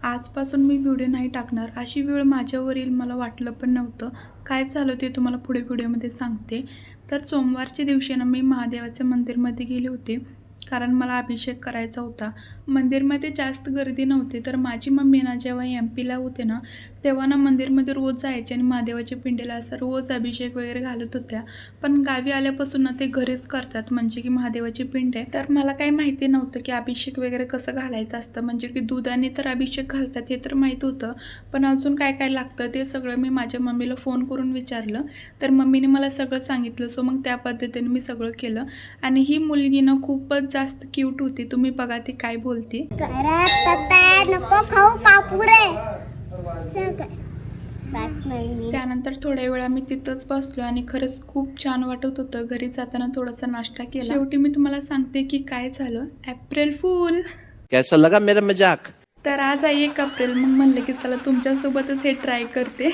आजपासून मी व्हिडिओ नाही टाकणार अशी वेळ माझ्यावर येईल मला वाटलं पण नव्हतं. काय झालं ते तुम्हाला पुढे व्हिडिओमध्ये सांगते. तर सोमवारच्या दिवशी ना मी महादेवाच्या मंदिरमध्ये गेले होते, कारण मला अभिषेक करायचा होता. मंदिरमध्ये जास्त गर्दी नव्हती, तर माझी मम्मी ना जेव्हा MP ला होते ना, तेव्हा ना मंदिरमध्ये रोज जायचे आणि महादेवाच्या पिंडीला असं रोज अभिषेक वगैरे घालत होत्या. पण गावी आल्यापासून ना ते घरीच करतात, म्हणजे की महादेवाची पिंड आहे. तर मला काही माहिती नव्हतं की अभिषेक वगैरे कसं घालायचं असतं, म्हणजे की दुधाने तर अभिषेक घालतात हे तर माहीत होतं, पण अजून काय काय लागतं ते सगळं मी माझ्या मम्मीला फोन करून विचारलं. तर मम्मीने मला सगळं सांगितलं. सो मग त्या पद्धतीने मी सगळं केलं. आणि ही मुलगी ना खूपच जास्त क्यूट होती. तुम्ही बघा ती काय बोलते. नको खाऊ कापुरे. त्यानंतर थोड्या वेळा मी तिथंच बसलो आणि खरंच खूप छान वाटत होतं. घरी जाताना थोडासा नाश्ता केला. शेवटी मी तुम्हाला सांगते की काय झालं. एप्रिल फूल. कैसा लगा मेरा मजाक? तर आज आहे 1 एप्रिल. मग म्हणलं की चला तुमच्यासोबतच हे ट्राय करते.